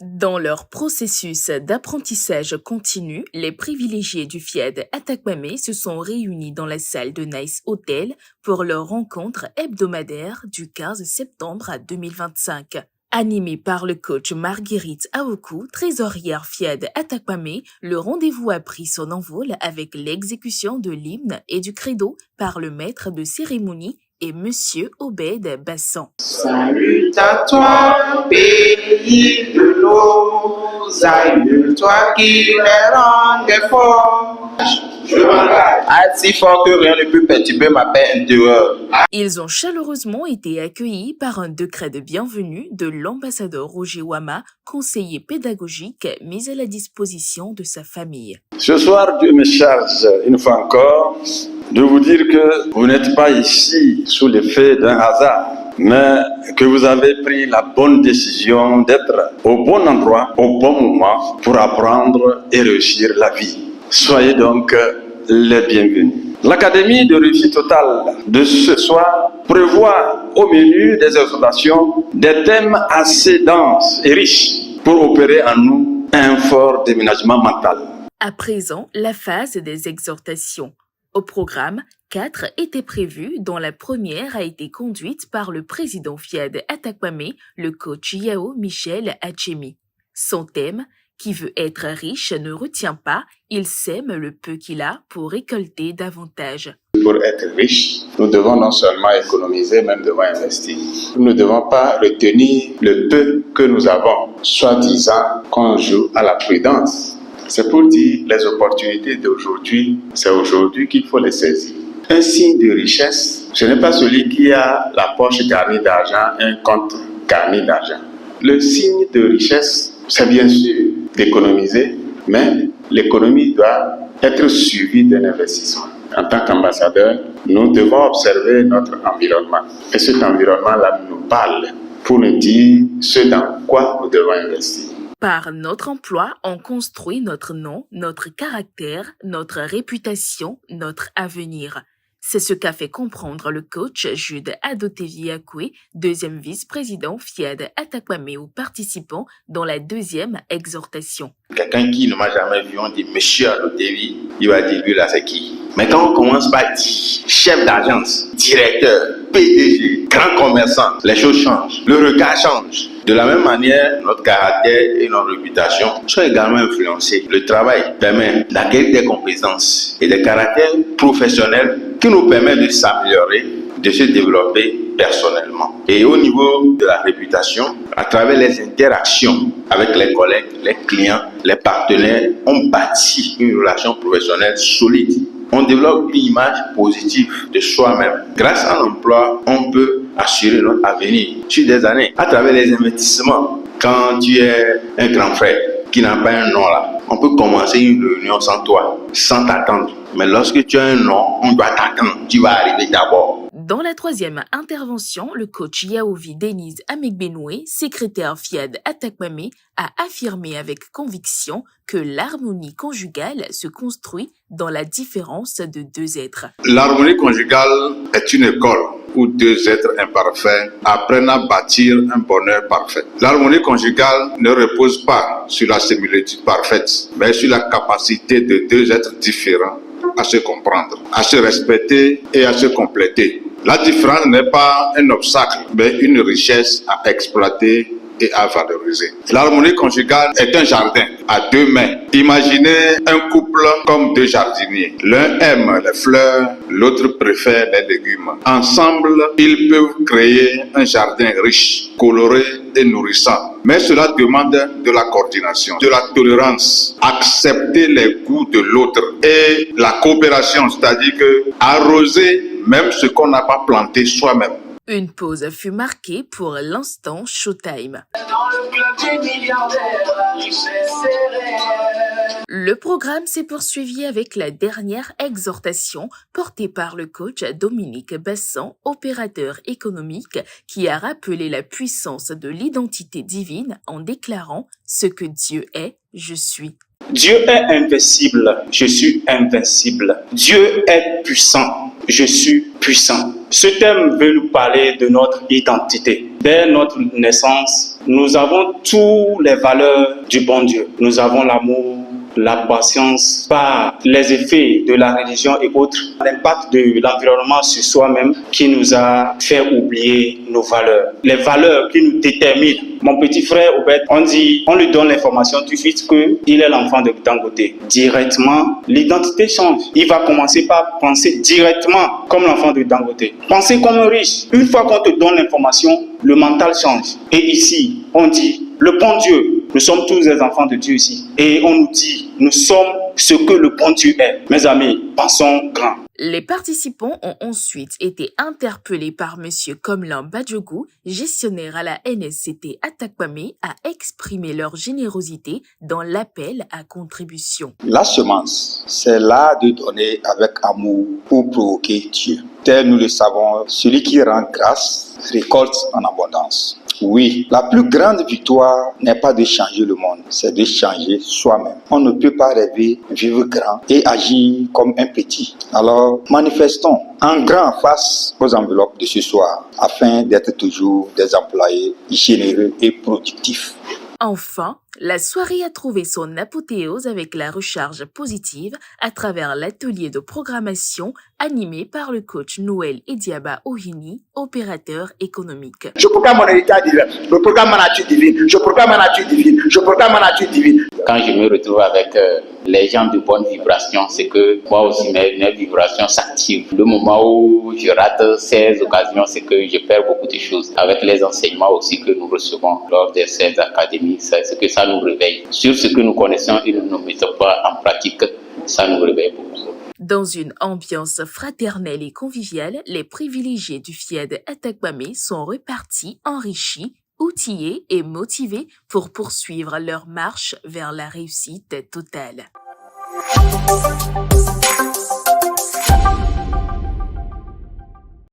Dans leur processus d'apprentissage continu, les privilégiés du FIED Atakpamé se sont réunis dans la salle de Nice Hotel pour leur rencontre hebdomadaire du 15 septembre 2025. Animé par le coach Marguerite Aoku, trésorière FIED Atakpamé, le rendez-vous a pris son envol avec l'exécution de l'hymne et du credo par le maître de cérémonie et Monsieur Obed Bassan. Salut à toi, pays de nos aïeux, toi qui les rends forts. Je m'engage si fort que rien ne peut perturber ma paix intérieure. Ils ont chaleureusement été accueillis par un décret de bienvenue de l'ambassadeur Roger Wama, conseiller pédagogique mis à la disposition de sa famille. Ce soir, Dieu me charge une fois encore de vous dire que vous n'êtes pas ici sous l'effet d'un hasard, mais que vous avez pris la bonne décision d'être au bon endroit, au bon moment pour apprendre et réussir la vie. Soyez donc les bienvenus. L'Académie de réussite totale de ce soir prévoit au menu des exhortations des thèmes assez denses et riches pour opérer en nous un fort déménagement mental. À présent, la phase des exhortations. Au programme, 4 étaient prévus, dont la première a été conduite par le président FIED Atakpamé, le coach Yao Michel Achemi. Son thème, qui veut être riche ne retient pas, il sème le peu qu'il a pour récolter davantage. Pour être riche, nous devons non seulement économiser, même devons investir. Nous ne devons pas retenir le peu que nous avons, soi-disant qu'on joue à la prudence. C'est pour dire les opportunités d'aujourd'hui, c'est aujourd'hui qu'il faut les saisir. Un signe de richesse, ce n'est pas celui qui a la poche garnie d'argent, un compte garni d'argent. Le signe de richesse, c'est bien sûr d'économiser, mais l'économie doit être suivie d'un investissement. En tant qu'ambassadeur, nous devons observer notre environnement. Et cet environnement-là nous parle pour nous dire ce dans quoi nous devons investir. Par notre emploi, on construit notre nom, notre caractère, notre réputation, notre avenir. C'est ce qu'a fait comprendre le coach Jude Adoteviakwe, deuxième vice-président FIED Atakpamé aux participants dans la deuxième exhortation. Quelqu'un qui ne m'a jamais vu, on dit Monsieur Adotevi, il va dire lui là c'est qui. Mais quand on commence par dire chef d'agence, directeur, PDG, grand commerçant, les choses changent, le regard change. De la même manière, notre caractère et notre réputation sont également influencés. Le travail permet d'acquérir des compétences et des caractères professionnels qui nous permettent de s'améliorer, de se développer personnellement. Et au niveau de la réputation, à travers les interactions avec les collègues, les clients, les partenaires, on bâtit une relation professionnelle solide. On développe une image positive de soi-même. Grâce à l'emploi, on peut assurer notre avenir sur des années à travers les investissements. Quand tu es un grand frère qui n'a pas un nom là, on peut commencer une réunion sans toi, sans t'attendre. Mais lorsque tu as un nom, on doit t'attendre. Tu vas arriver d'abord. Dans la troisième intervention, le coach Yaovi Denise Amekbenoué, secrétaire FIED Atakpamé, a affirmé avec conviction que l'harmonie conjugale se construit dans la différence de deux êtres. L'harmonie conjugale est une école où deux êtres imparfaits apprennent à bâtir un bonheur parfait. L'harmonie conjugale ne repose pas sur la similitude parfaite, mais sur la capacité de deux êtres différents à se comprendre, à se respecter et à se compléter. La différence n'est pas un obstacle, mais une richesse à exploiter et à valoriser. L'harmonie conjugale est un jardin à deux mains. Imaginez un couple comme deux jardiniers. L'un aime les fleurs, l'autre préfère les légumes. Ensemble, ils peuvent créer un jardin riche, coloré et nourrissant. Mais cela demande de la coordination, de la tolérance, accepter les goûts de l'autre et la coopération, c'est-à-dire que arroser même ce qu'on n'a pas planté soi-même. Une pause fut marquée pour l'instant Showtime. Dans le club des milliardaires, la richesse est réelle. Le programme s'est poursuivi avec la dernière exhortation portée par le coach Dominique Bassan, opérateur économique, qui a rappelé la puissance de l'identité divine en déclarant « Ce que Dieu est, je suis ». Dieu est invincible, je suis invincible. Dieu est puissant, je suis puissant. Ce thème veut nous parler de notre identité. Dès notre naissance, nous avons toutes les valeurs du bon Dieu. Nous avons l'amour, la patience, par les effets de la religion et autres, l'impact de l'environnement sur soi-même qui nous a fait oublier nos valeurs. Les valeurs qui nous déterminent. Mon petit frère Obed, on lui donne l'information tout de suite qu'il est l'enfant de Dangote. Directement, l'identité change. Il va commencer par penser directement comme l'enfant de Dangote. Penser comme un riche. Une fois qu'on te donne l'information, le mental change. Et ici, on dit, le bon Dieu, nous sommes tous des enfants de Dieu ici. Et on nous dit, nous sommes ce que le bon Dieu est. Mes amis, pensons grand. Les participants ont ensuite été interpellés par M. Komlan Badjougou, gestionnaire à la NSCT Atakpamé, à exprimer leur générosité dans l'appel à contribution. La semence, c'est l'art de donner avec amour pour provoquer Dieu. Tel nous le savons, celui qui rend grâce récolte en abondance. Oui, la plus grande victoire n'est pas de changer le monde, c'est de changer soi-même. On ne peut pas rêver, vivre grand et agir comme un petit. Alors, manifestons en grand face aux enveloppes de ce soir, afin d'être toujours des employés généreux et productifs. Enfin, la soirée a trouvé son apothéose avec la recharge positive à travers l'atelier de programmation animé par le coach Noël Ediaba Ohini, opérateur économique. Je proclame mon héritage divin, je proclame ma nature divine, je proclame ma nature divine, je proclame ma nature divine. Quand je me retrouve avec les gens de bonne vibration, c'est que moi aussi mes vibrations s'activent. Le moment où je rate ces occasions, c'est que je perds beaucoup de choses. Avec les enseignements aussi que nous recevons lors de ces académies, c'est ce que ça nous réveille. Sur ce que nous connaissons et nous ne mettons pas en pratique, ça nous réveille beaucoup. Dans une ambiance fraternelle et conviviale, les privilégiés du FIED Atakpamé sont repartis, enrichis, outillés et motivés pour poursuivre leur marche vers la réussite totale.